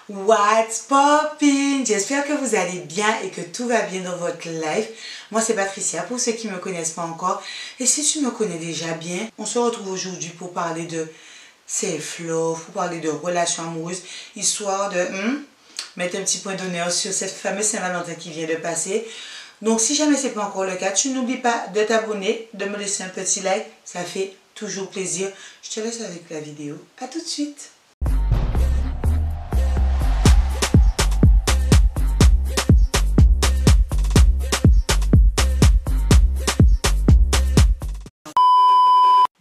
What's poppin'? J'espère que vous allez bien et que tout va bien dans votre life. Moi c'est Patricia pour ceux qui ne me connaissent pas encore. Et si tu me connais déjà bien, on se retrouve aujourd'hui pour parler de self-love, pour parler de relations amoureuses, histoire de mettre un petit point d'honneur sur cette fameuse Saint-Valentin qui vient de passer. Donc si jamais ce n'est pas encore le cas, tu n'oublies pas de t'abonner, de me laisser un petit like, ça fait toujours plaisir. Je te laisse avec la vidéo. À tout de suite.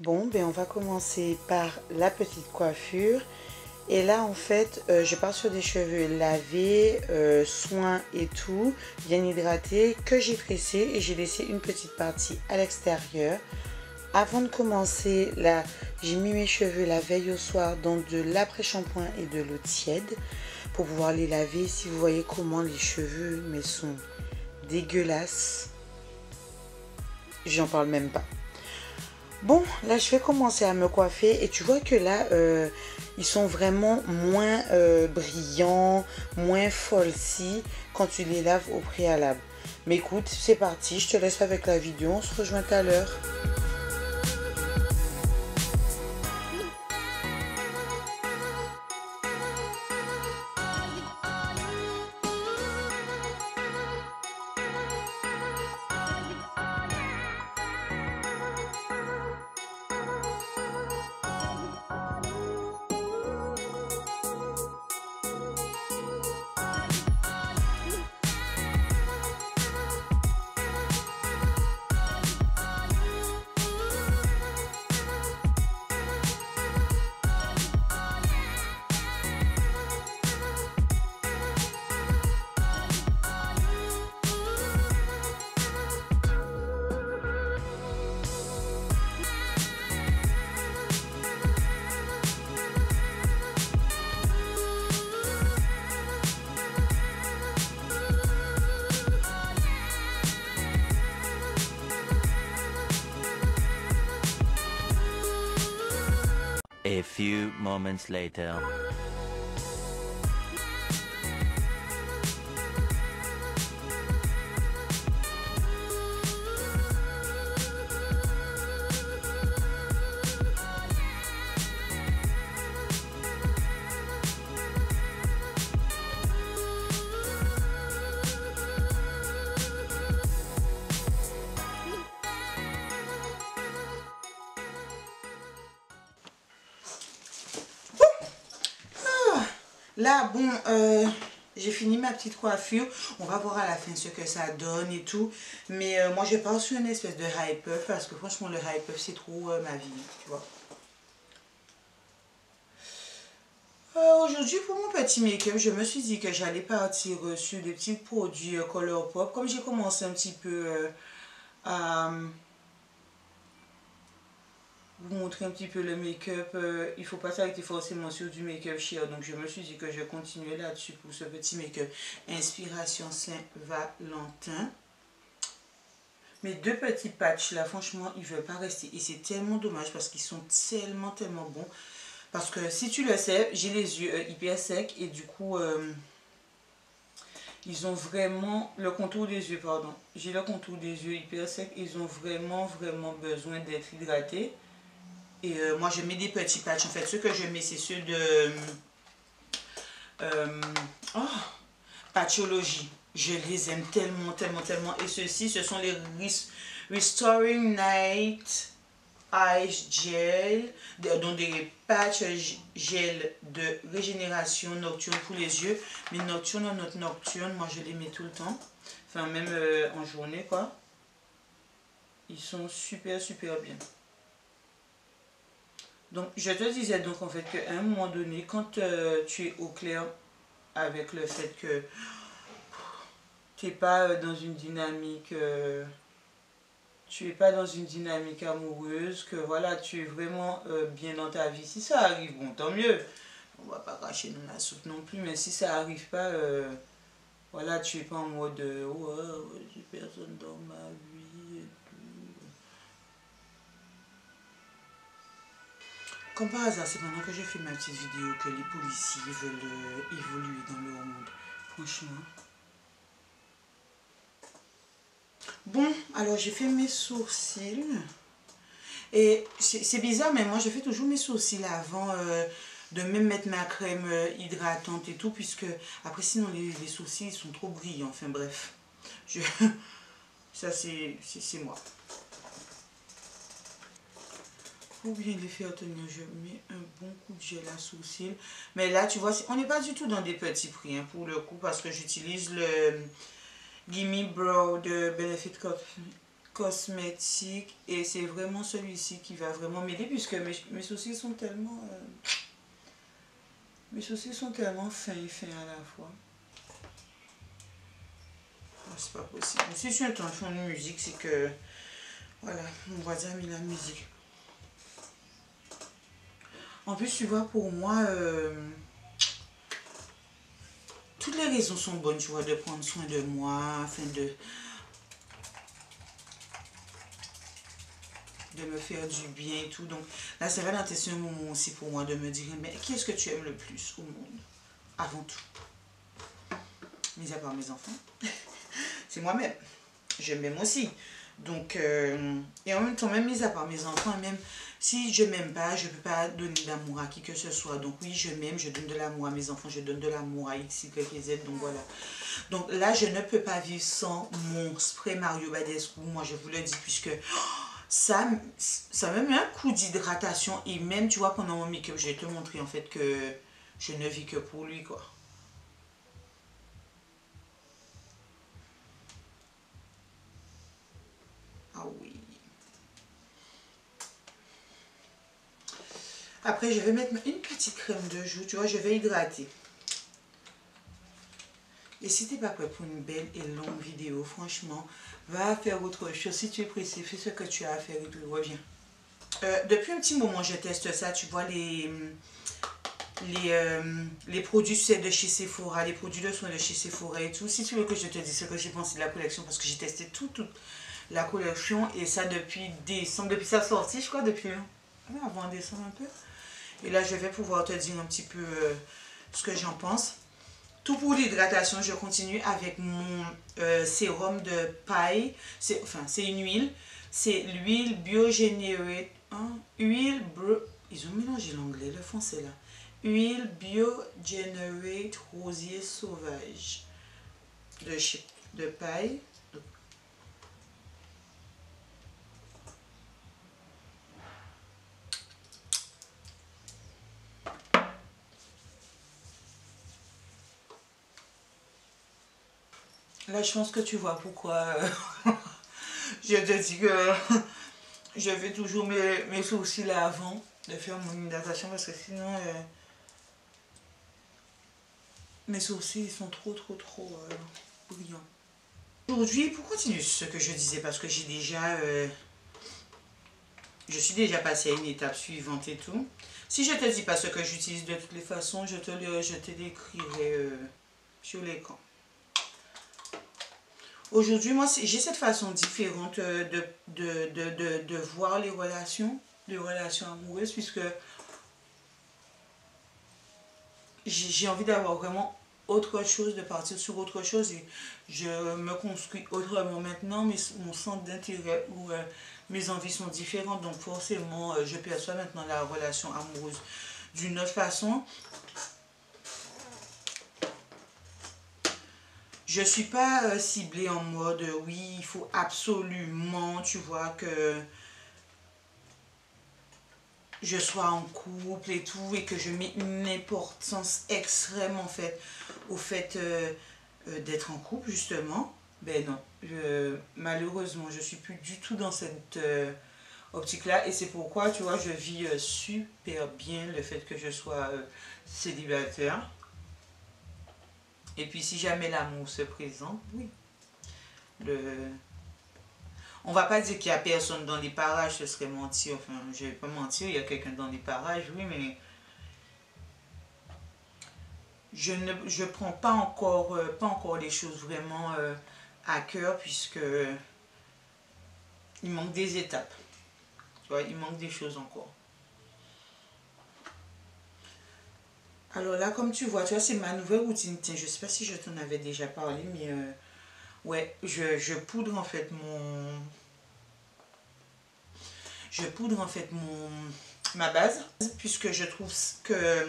Bon, ben on va commencer par la petite coiffure. Et là, en fait, je pars sur des cheveux lavés, soins et tout, bien hydratés, que j'ai tressé et j'ai laissé une petite partie à l'extérieur. Avant de commencer, là, j'ai mis mes cheveux la veille au soir dans de l'après-shampoing et de l'eau tiède pour pouvoir les laver. Si vous voyez comment les cheveux mais sont dégueulasses, j'en parle même pas. Bon, là je vais commencer à me coiffer et tu vois que là, ils sont vraiment moins brillants, moins folsy quand tu les laves au préalable. Mais écoute, c'est parti, je te laisse avec la vidéo, on se rejoint tout à l'heure. A few moments later. Là, bon, j'ai fini ma petite coiffure. On va voir à la fin ce que ça donne et tout. Mais moi, je pars sur une espèce de high puff parce que franchement, le high puff, c'est trop ma vie, tu vois. Aujourd'hui, pour mon petit make-up, je me suis dit que j'allais partir sur des petits produits Colourpop. Comme j'ai commencé un petit peu à vous montrer un petit peu le make-up, il ne faut pas s'arrêter forcément sur du make-up cher, donc je me suis dit que je continuais là-dessus pour ce petit make-up Inspiration Saint-Valentin. Mes deux petits patchs là, franchement, ils ne veulent pas rester et c'est tellement dommage parce qu'ils sont tellement bons. Parce que si tu le sais, j'ai les yeux hyper secs et du coup, ils ont vraiment le contour des yeux, pardon. J'ai le contour des yeux hyper secs, ils ont vraiment besoin d'être hydratés. Et moi je mets des petits patchs. En fait, ceux que je mets, c'est ceux de Patchologie. Je les aime tellement. Et ceux-ci, ce sont les Restoring Night Eyes Gel. Donc des patchs gel de régénération nocturne pour les yeux. Mais nocturne ou not nocturne, moi je les mets tout le temps. Enfin, même en journée, quoi. Ils sont super bien. Donc, je te disais donc en fait qu'à un moment donné, quand tu es au clair avec le fait que tu n'es pas dans une dynamique, amoureuse, que voilà, tu es vraiment bien dans ta vie. Si ça arrive, bon, tant mieux. On va pas cracher dans la soupe non plus, mais si ça arrive pas, voilà, tu es pas en mode oh, j'ai personne dans ma vie et tout. Comme par hasard, c'est pendant que je fais ma petite vidéo que les policiers veulent évoluer dans leur monde. Franchement. Bon, alors j'ai fait mes sourcils. Et c'est bizarre, mais moi je fais toujours mes sourcils avant de même mettre ma crème hydratante et tout, puisque après sinon les sourcils sont trop brillants. Enfin bref, ça c'est moi. Pour bien les faire tenir, je mets un bon coup de gel à sourcils. Mais là, tu vois, on n'est pas du tout dans des petits prix hein, pour le coup, parce que j'utilise le Gimme Brow de Benefit Cosmétique et c'est vraiment celui-ci qui va vraiment m'aider, puisque mes sourcils sont tellement fins et fins à la fois. Oh, c'est pas possible. Si je suis en train de faire une musique, c'est que voilà, mon voisin a mis la musique. En plus, tu vois, pour moi, toutes les raisons sont bonnes, tu vois, de prendre soin de moi, afin de me faire du bien et tout. Donc là, c'est vraiment un moment aussi pour moi de me dire, mais qu'est-ce que tu aimes le plus au monde? Avant tout. Mis à part mes enfants. C'est moi-même. Je m'aime aussi. Donc, et en même temps, même mis à part mes enfants, même si je m'aime pas, je ne peux pas donner d'amour à qui que ce soit. Donc oui, je m'aime, je donne de l'amour à mes enfants, je donne de l'amour à X, Y, Z. Donc voilà. Donc là, je ne peux pas vivre sans mon spray Mario Badescu. Moi, je vous le dis, puisque ça me met un coup d'hydratation. Et même, tu vois, pendant mon make-up, je vais te montrer en fait que je ne vis que pour lui, quoi. Ah oui. Après, je vais mettre une petite crème de joue. Tu vois, je vais hydrater. Et si tu n'es pas prêt pour une belle et longue vidéo, franchement, va faire autre chose. Si tu es pressé, fais ce que tu as à faire et puis reviens. Depuis un petit moment, je teste ça. Tu vois, les produits de chez Sephora, les produits de soins de chez Sephora et tout. Si tu veux que je te dise ce que j'ai pensé de la collection, parce que j'ai testé toute la collection, et ça depuis décembre, depuis sa sortie, je crois, depuis avant décembre un peu. Et là, je vais pouvoir te dire un petit peu ce que j'en pense. Tout pour l'hydratation, je continue avec mon sérum de paille. C'est une huile. C'est l'huile Biogenerate. Hein? Ils ont mélangé l'anglais, le français là. Huile Biogenerate Rosier Sauvage de paille. Là, je pense que tu vois pourquoi je te dis que je fais toujours mes sourcils là avant de faire mon hydratation, parce que sinon mes sourcils sont trop brillants. Aujourd'hui, pour continuer ce que je disais, parce que je suis déjà passée à une étape suivante et tout. Si je te dis pas ce que j'utilise de toutes les façons, je te l'écrirai sur l'écran. Aujourd'hui, moi, j'ai cette façon différente de voir les relations amoureuses, puisque j'ai envie d'avoir vraiment autre chose, de partir sur autre chose, et je me construis autrement maintenant, mais mon centre d'intérêt ou mes envies sont différentes, donc forcément, je perçois maintenant la relation amoureuse d'une autre façon. Je ne suis pas ciblée en mode oui, il faut absolument, tu vois, que je sois en couple et tout, et que je mets une importance extrême en fait au fait d'être en couple, justement. Ben non, malheureusement, je ne suis plus du tout dans cette optique-là, et c'est pourquoi, tu vois, je vis super bien le fait que je sois célibataire. Et puis si jamais l'amour se présente, oui. On va pas dire qu'il n'y a personne dans les parages, ce serait mentir. Enfin, je vais pas mentir, il y a quelqu'un dans les parages, oui, mais je prends pas encore les choses vraiment à cœur, puisque il manque des étapes. Tu vois, il manque des choses encore. Alors là, comme tu vois, c'est ma nouvelle routine. Tiens, je sais pas si je t'en avais déjà parlé, mais ouais, je poudre en fait ma base, puisque je trouve que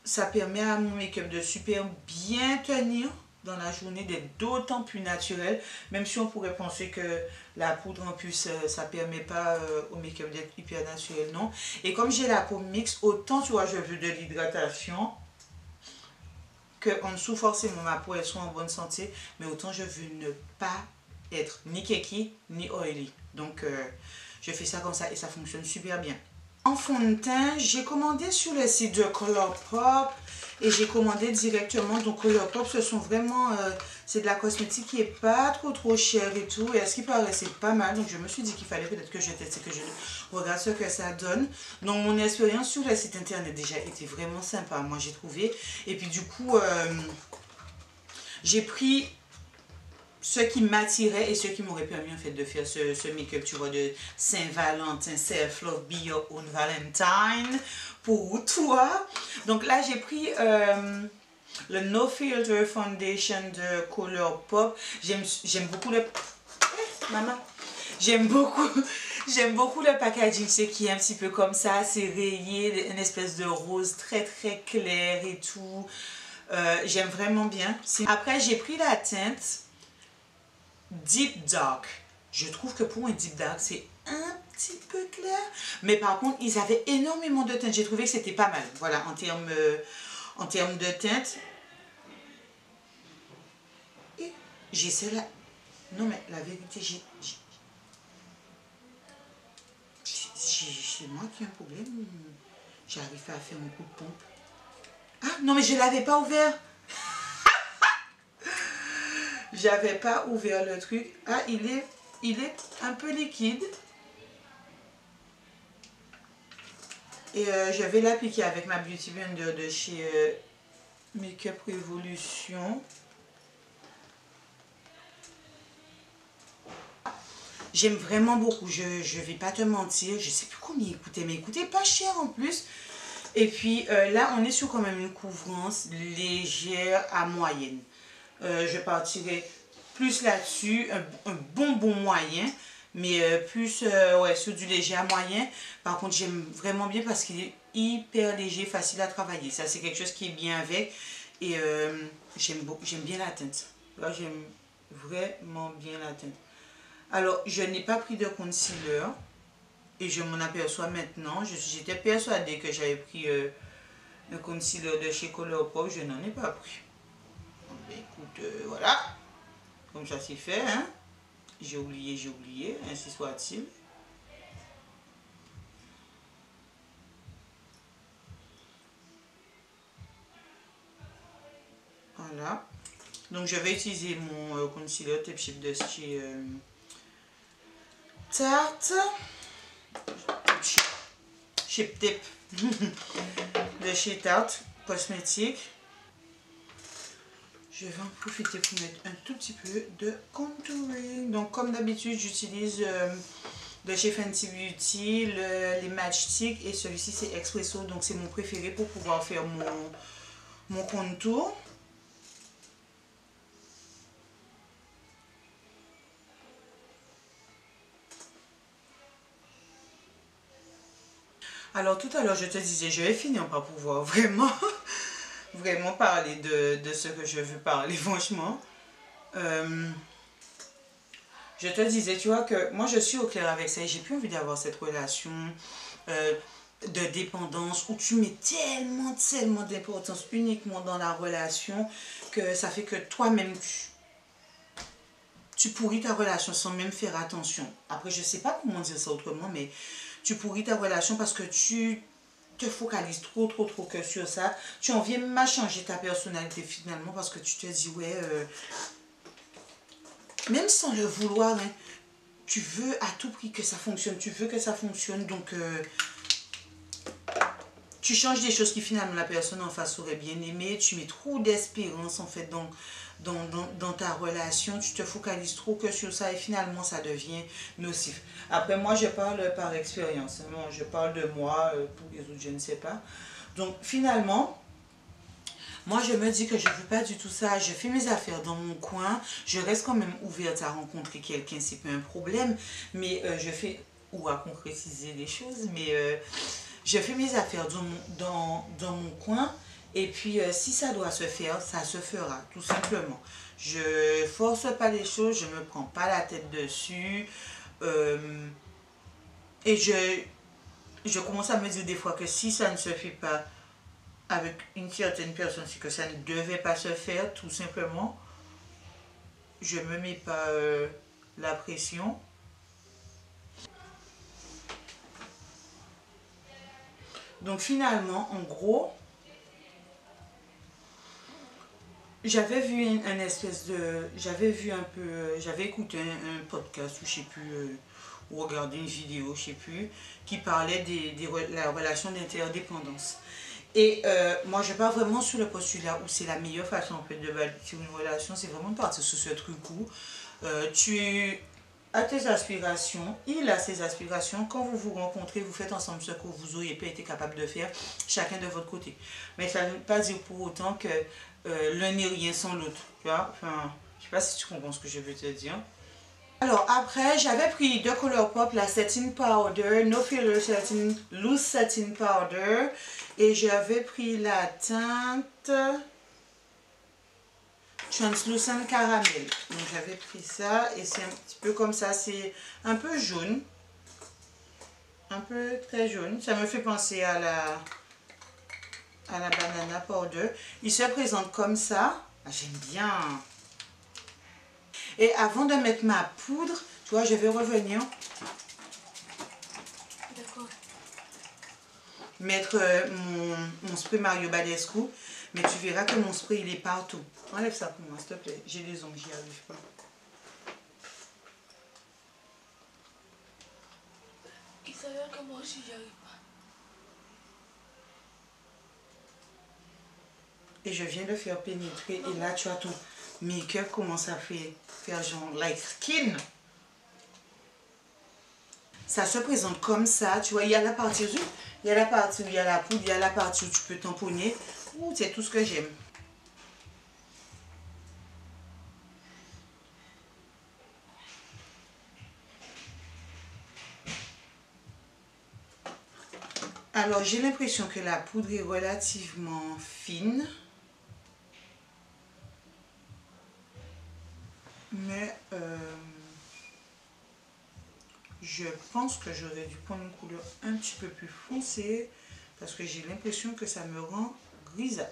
ça permet à mon make-up de super bien tenir dans la journée, d'être d'autant plus naturel, même si on pourrait penser que la poudre en plus ça permet pas au make-up d'être hyper naturel, non. Et comme j'ai la peau mixte, autant tu vois je veux de l'hydratation, que en dessous forcément ma peau elle soit en bonne santé, mais autant je veux ne pas être ni keki ni oily. Donc je fais ça comme ça et ça fonctionne super bien. En fond de teint, j'ai commandé sur le site de Colourpop et j'ai commandé directement. Donc Colourpop, ce sont vraiment, c'est de la cosmétique qui est pas trop chère et tout. Et à ce qui paraissait pas mal. Donc je me suis dit qu'il fallait peut-être que je teste et que je regarde ce que ça donne. Donc mon expérience sur le site internet déjà était vraiment sympa, moi j'ai trouvé. Et puis du coup, j'ai pris ce qui m'attirait et ce qui m'aurait permis en fait de faire ce make-up, tu vois, de Saint-Valentin, Self-Love, Be Your Own Valentine pour toi. Donc là, j'ai pris le No Filter Foundation de Colourpop. J'aime beaucoup le... maman. J'aime beaucoup le packaging, c'est qui est un petit peu comme ça, c'est rayé, une espèce de rose très clair et tout. J'aime vraiment bien. Après, j'ai pris la teinte Deep Dark. Je trouve que pour un Deep Dark, c'est un petit peu clair. Mais par contre, ils avaient énormément de teintes. J'ai trouvé que c'était pas mal. Voilà, en termes de teinte. Et j'ai celle-là. Non, mais la vérité, c'est moi qui ai un problème. J'arrive pas à faire mon coup de pompe. Ah, non, mais je l'avais pas ouvert. J'avais pas ouvert le truc. Ah, il est un peu liquide. Et je vais l'appliquer avec ma Beauty Blender de chez Make-up Revolution. J'aime vraiment beaucoup. Je vais pas te mentir. Je sais plus combien il coûtait, mais il coûtait pas cher en plus. Et puis là, on est sur quand même une couvrance légère à moyenne. Je partirai plus là-dessus, un bon moyen, mais plus ouais, sur du léger à moyen. Par contre, j'aime vraiment bien parce qu'il est hyper léger, facile à travailler. Ça, c'est quelque chose qui est bien avec. Et j'aime bien la teinte. Là, j'aime vraiment bien la teinte. Alors, je n'ai pas pris de concealer. Et je m'en aperçois maintenant. J'étais persuadée que j'avais pris un concealer de chez Colourpop. Je n'en ai pas pris. Ben, écoute, voilà. Comme ça c'est fait, hein. J'ai oublié, ainsi soit-il. Voilà. Donc je vais utiliser mon concealer Tip Chip de chez Tarte. Chip Tip de chez Tarte Cosmétique. Je vais en profiter pour mettre un tout petit peu de contouring. Donc comme d'habitude, j'utilise de chez Fenty Beauty les matchsticks et celui-ci c'est Expresso. Donc c'est mon préféré pour pouvoir faire mon contour. Alors tout à l'heure je te disais, je vais finir par pouvoir vraiment parler de ce que je veux parler, franchement. Je te disais, tu vois, que moi je suis au clair avec ça et j'ai plus envie d'avoir cette relation de dépendance où tu mets tellement d'importance uniquement dans la relation que ça fait que toi-même tu pourris ta relation sans même faire attention. Après, je sais pas comment dire ça autrement, mais tu pourris ta relation parce que tu te focalises trop que sur ça. Tu en viens même à changer ta personnalité finalement parce que tu te dis, ouais, même sans le vouloir, hein, tu veux à tout prix que ça fonctionne. Tu veux que ça fonctionne, donc tu changes des choses qui finalement la personne en face aurait bien aimé. Tu mets trop d'espérance en fait dans ta relation, tu te focalises trop que sur ça et finalement ça devient nocif. Après moi je parle par expérience, je parle de moi, pour les autres je ne sais pas. Donc finalement, moi je me dis que je ne veux pas du tout ça. Je fais mes affaires dans mon coin. Je reste quand même ouverte à rencontrer quelqu'un, c'est pas un problème. Mais je fais, ou à concrétiser les choses, mais je fais mes affaires dans mon coin. Et puis si ça doit se faire, ça se fera, tout simplement. Je force pas les choses, je me prends pas la tête dessus. Et je commence à me dire des fois que si ça ne se fait pas avec une certaine personne, c'est que ça ne devait pas se faire, tout simplement. Je ne me mets pas la pression. Donc finalement, en gros, j'avais vu un espèce de... J'avais vu un peu... J'avais écouté un podcast, ou je sais plus, ou regardé une vidéo, je sais plus, qui parlait la relation d'interdépendance. Et moi, je pars vraiment sur le postulat où c'est la meilleure façon en fait, de bâtir une relation, c'est vraiment de partir sur ce truc où tu as tes aspirations, il a ses aspirations. Quand vous vous rencontrez, vous faites ensemble ce que vous n'auriez pas été capable de faire, chacun de votre côté. Mais ça ne veut pas dire pour autant que l'un n'est rien sans l'autre. Tu vois, enfin, je sais pas si tu comprends ce que je veux te dire. Alors après, j'avais pris de Colourpop la Setting Powder, No Filler Setting, Loose Setting Powder. Et j'avais pris la teinte Translucent Caramel. Donc j'avais pris ça et c'est un petit peu comme ça, c'est un peu jaune. Un peu très jaune. Ça me fait penser à la Banana Powder. Il se présente comme ça. Ah, j'aime bien. Et avant de mettre ma poudre, tu vois, je vais revenir. D'accord. Mettre mon spray Mario Badescu. Mais tu verras que mon spray, il est partout. Enlève ça pour moi, s'il te plaît. J'ai des ongles, j'y arrive pas. Il s'avère que moi aussi, j'y arrive pas. Et je viens de faire pénétrer. Et là, tu as ton make-up commence à faire genre like skin. Ça se présente comme ça. Tu vois, il y a la partie où il y a la partie où il y a la poudre, il y a la partie où tu peux tamponner. Ouh, c'est tout ce que j'aime. Alors, j'ai l'impression que la poudre est relativement fine. Mais je pense que j'aurais dû prendre une couleur un petit peu plus foncée parce que j'ai l'impression que ça me rend grisâtre.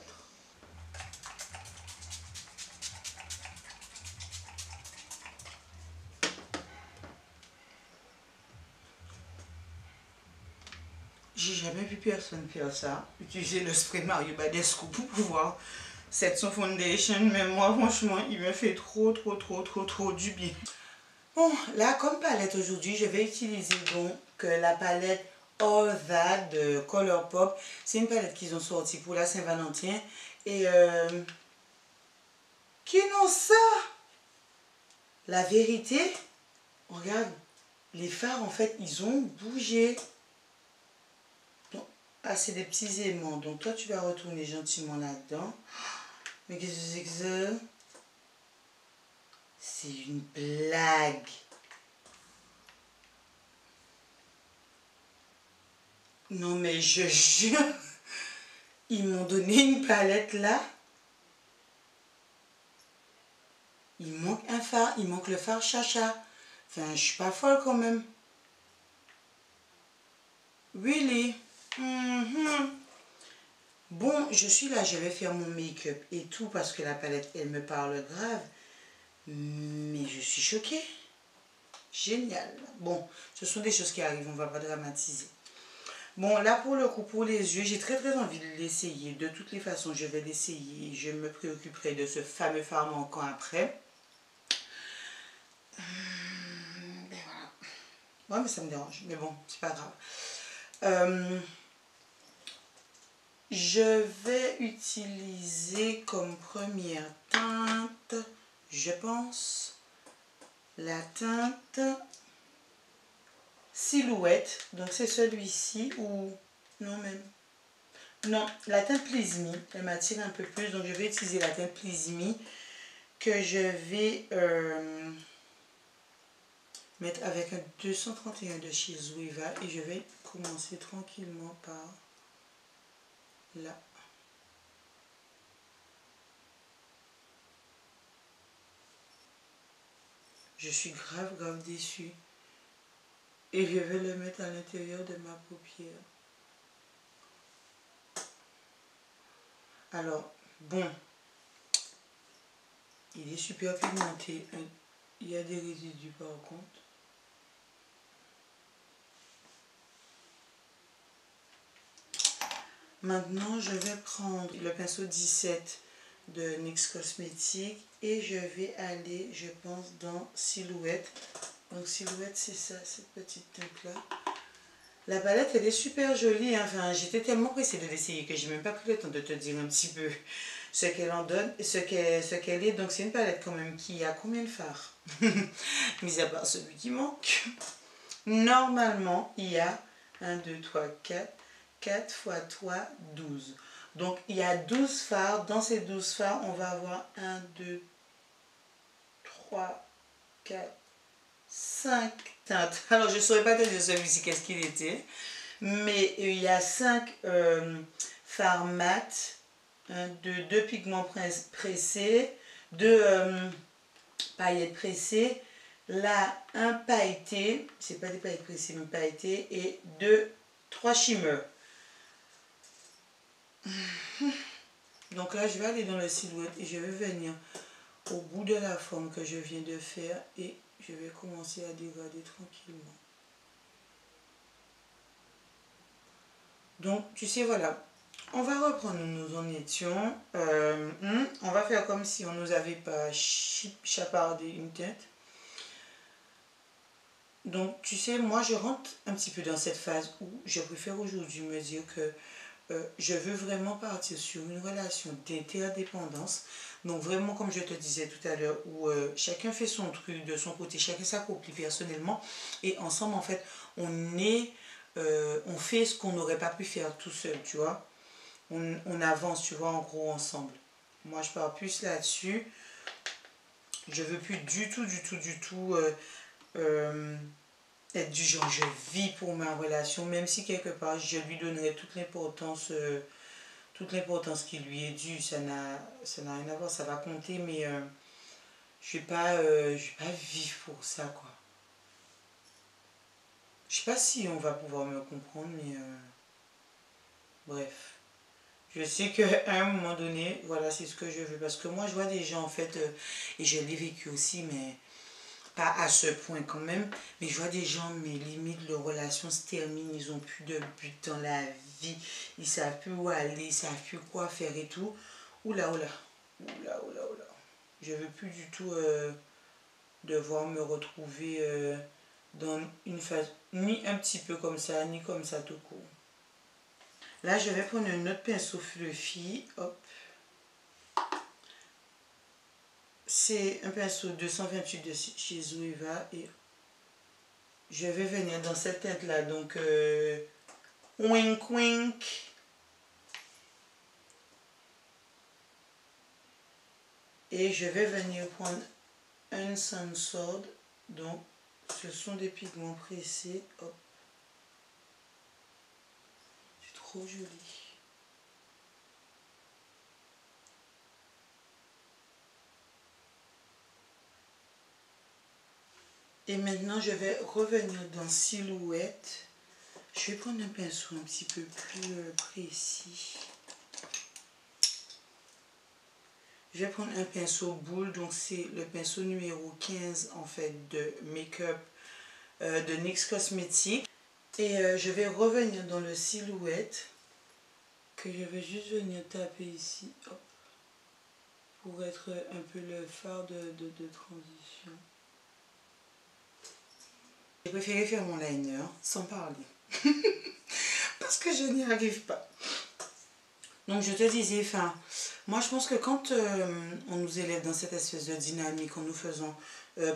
J'ai jamais vu personne faire ça. Utiliser le spray Mario Badescu pour pouvoir set son foundation. Mais moi, franchement, il me fait trop du bien. Bon, là, comme palette aujourd'hui, je vais utiliser donc la palette All That de Colourpop. C'est une palette qu'ils ont sortie pour la Saint-Valentin. Et qui n'ont ça? La vérité, regarde, les fards, en fait, ils ont bougé. Donc, ah, c'est des petits aimants. Donc, toi, tu vas retourner gentiment là-dedans. Mais qu'est-ce que c'est que ça? C'est une blague. Non, mais je jure, ils m'ont donné une palette là. Il manque un phare, il manque le phare Chacha. Enfin, je suis pas folle quand même. Really? Bon, je suis là, je vais faire mon make-up et tout parce que la palette, elle me parle grave. Mais je suis choquée. Génial. Bon, ce sont des choses qui arrivent, on va pas dramatiser. Bon, là pour le coup, pour les yeux, j'ai très envie de l'essayer. De toutes les façons, je vais l'essayer. Je me préoccuperai de ce fameux phare manquant après. Ben voilà. Ouais, mais ça me dérange. Mais bon, c'est pas grave. Je vais utiliser comme première teinte, je pense, la teinte Silhouette. Donc c'est celui-ci ou... Non même. Non, la teinte Please Me, elle m'attire un peu plus. Donc je vais utiliser la teinte Please Me que je vais mettre avec un 231 de chez Zoeva. Et je vais commencer tranquillement par là. Je suis grave déçue. Et je vais le mettre à l'intérieur de ma paupière. Alors, bon, il est super pigmenté. Il y a des résidus par contre. Maintenant, je vais prendre le pinceau 17 de NYX Cosmetics et je vais aller, je pense, dans Silhouette. Donc Silhouette, c'est ça, cette petite teinte-là. La palette, elle est super jolie. Enfin, j'étais tellement pressée de l'essayer que j'ai même pas pris le temps de te dire un petit peu ce qu'elle en donne, ce qu'elle est. Donc c'est une palette quand même qui a combien de fards? Mis à part celui qui manque. Normalement, il y a 1, 2, 3, 4. 4 fois 3, 12. Donc, il y a 12 fards. Dans ces 12 fards, on va avoir 1, 2, 3, 4, 5 teintes. Alors, je ne saurais pas te dire celui-ci qu'est-ce qu'il était. Mais il y a 5 fards mat. 2 pigments pressés. 2 paillettes pressées. Là, un pailleté. C'est pas des paillettes pressées, mais pailleté. Et 3 shimmers. Donc là, je vais aller dans la silhouette et je vais venir au bout de la forme que je viens de faire et je vais commencer à dégrader tranquillement. Donc, tu sais, voilà, on va reprendre où nous en étions. On va faire comme si on ne nous avait pas chapardé une tête. Donc, tu sais, moi, je rentre un petit peu dans cette phase où je préfère aujourd'hui me dire que je veux vraiment partir sur une relation d'interdépendance. Donc vraiment, comme je te disais tout à l'heure, où chacun fait son truc de son côté, chacun s'accomplit personnellement. Et ensemble, en fait, on fait ce qu'on n'aurait pas pu faire tout seul, tu vois. On avance, tu vois, en gros, ensemble. Moi, je pars plus là-dessus. Je veux plus du tout être du genre je vis pour ma relation, même si quelque part je lui donnerais toute l'importance qui lui est due. Ça n'a rien à voir, ça va compter, mais je vais pas vivre pour ça, quoi. Je sais pas si on va pouvoir me comprendre, mais bref. Je sais qu'à un moment donné, voilà, c'est ce que je veux. Parce que moi, je vois des gens, en fait, et je l'ai vécu aussi, mais pas à ce point quand même, mais je vois des gens, mais limite, leur relation se termine, ils ont plus de but dans la vie, ils savent plus où aller, ils savent plus quoi faire et tout. Oula. Je veux plus du tout devoir me retrouver dans une phase, ni un petit peu comme ça, ni comme ça tout court. Là, je vais prendre un autre pinceau fluffy, hop. C'est un pinceau 228 de chez Zoeva et je vais venir dans cette teinte là, donc wink wink. Et je vais venir prendre un Sunsword, donc ce sont des pigments pressés, hop. C'est trop joli. Et maintenant, je vais revenir dans Silhouette. Je vais prendre un pinceau un petit peu plus précis. Je vais prendre un pinceau boule, donc c'est le pinceau numéro 15 en fait de Make-up de NYX Cosmetics. Et je vais revenir dans le Silhouette, que je vais juste venir taper ici, hop, pour être un peu le phare de transition. J'ai préféré faire mon liner sans parler parce que je n'y arrive pas. Donc je te disais, enfin, moi je pense que quand on nous élève dans cette espèce de dynamique en nous faisant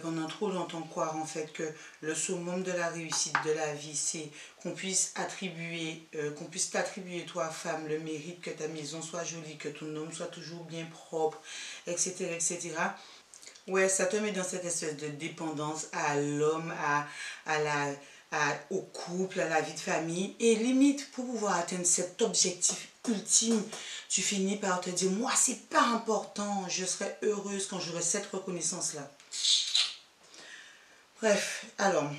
pendant trop longtemps croire en fait que le summum de la réussite de la vie, c'est qu'on puisse t'attribuer toi femme le mérite que ta maison soit jolie, que ton homme soit toujours bien propre, etc. etc. Ouais, ça te met dans cette espèce de dépendance à l'homme, au couple, à la vie de famille. Et limite, pour pouvoir atteindre cet objectif ultime, tu finis par te dire, moi, c'est pas important, je serai heureuse quand j'aurai cette reconnaissance-là. Bref, alors,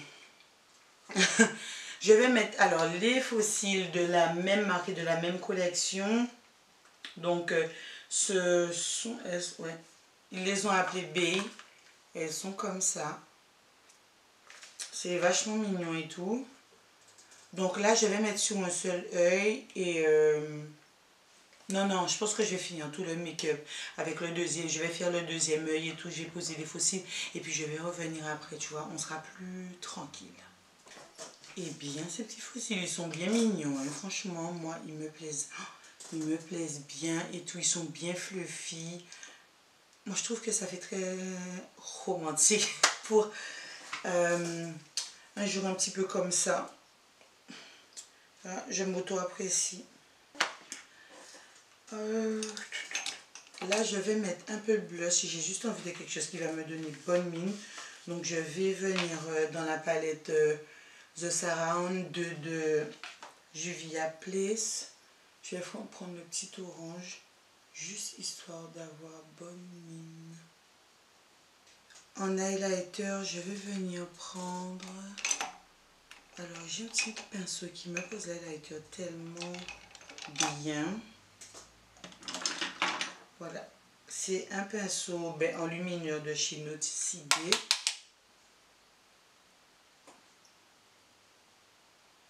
je vais mettre alors les fossiles de la même marque et de la même collection. Donc, ce sont, ouais, ils les ont appelées Bay. Elles sont comme ça. C'est vachement mignon et tout. Donc là, je vais mettre sur un seul œil et... non, je pense que je vais finir tout le make-up avec le deuxième. Je vais faire le deuxième œil et tout. J'ai posé les fossiles et puis je vais revenir après, tu vois. On sera plus tranquille. Et bien, ces petits fossiles, ils sont bien mignons. Hein. Franchement, moi, ils me plaisent. Ils me plaisent bien et tout. Ils sont bien fluffy. Moi, je trouve que ça fait très romantique pour un jour un petit peu comme ça. Voilà, je m'auto-apprécie. Là, je vais mettre un peu de blush. J'ai juste envie de quelque chose qui va me donner bonne mine. Donc, je vais venir dans la palette The Surround de Juvia's Place. Je vais prendre le petit orange. Juste histoire d'avoir bonne mine. En highlighter, je vais venir prendre... Alors, j'ai un petit pinceau qui me pose l'highlighter tellement bien. Voilà. C'est un pinceau enlumineur de chez Nauticide.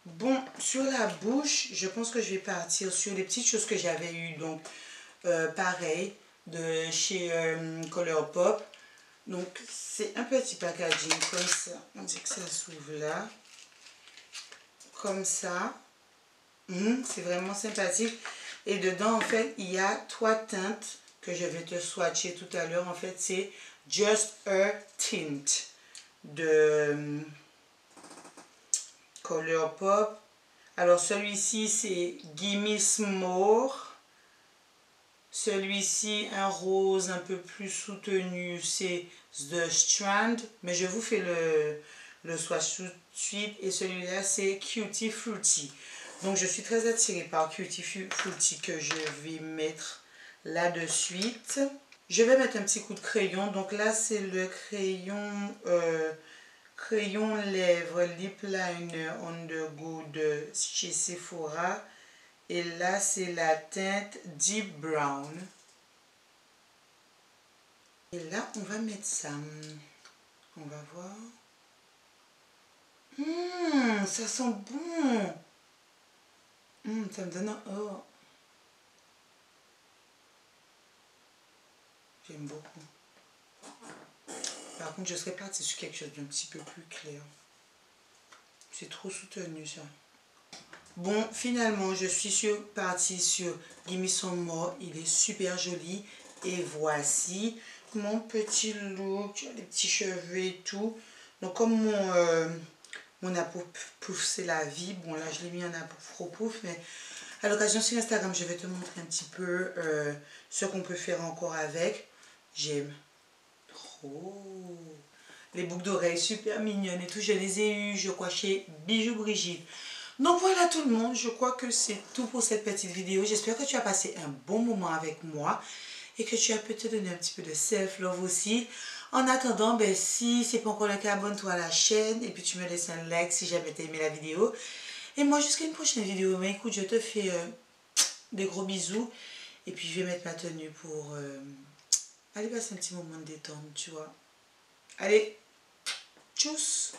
Bon, sur la bouche, je pense que je vais partir sur les petites choses que j'avais eues. Donc, pareil, de chez Colourpop. Donc, c'est un petit packaging comme ça. On dit que ça s'ouvre là. Comme ça. C'est vraiment sympathique. Et dedans, en fait, il y a 3 teintes que je vais te swatcher tout à l'heure. En fait, c'est Just a Tint de Colourpop. Alors, celui-ci, c'est Gimme Some More. Celui-ci, un rose un peu plus soutenu, c'est The Strand. Mais je vous fais le swatch tout de suite. Et celui-là, c'est Cutie Fruity. Donc, je suis très attirée par Cutie Fruity que je vais mettre là de suite. Je vais mettre un petit coup de crayon. Donc là, c'est le crayon lèvres Lip Liner On The Go de chez Sephora. Et là, c'est la teinte Deep Brown. Et là, on va mettre ça. On va voir. Ça sent bon. Ça me donne un... Oh. J'aime beaucoup. Par contre, je serais partie sur quelque chose d'un petit peu plus clair. C'est trop soutenu, ça. Bon, finalement, je suis partie sur Gimme Some More. Il est super joli. Et voici mon petit look. Les petits cheveux et tout. Donc, comme mon appouf, c'est la vie. Bon, là, je l'ai mis en appouf. Mais à l'occasion, sur Instagram, je vais te montrer un petit peu ce qu'on peut faire encore avec. J'aime trop. Les boucles d'oreilles super mignonnes et tout. Je les ai eues, je crois, chez Bijoux Brigitte. Donc voilà tout le monde, je crois que c'est tout pour cette petite vidéo. J'espère que tu as passé un bon moment avec moi et que tu as pu te donner un petit peu de self-love aussi. En attendant, si ce n'est pas encore le cas, abonne-toi à la chaîne et puis tu me laisses un like si jamais tu as aimé la vidéo. Et moi, jusqu'à une prochaine vidéo. Mais écoute, je te fais des gros bisous et puis je vais mettre ma tenue pour aller passer un petit moment de détente, tu vois. Allez, tchuss!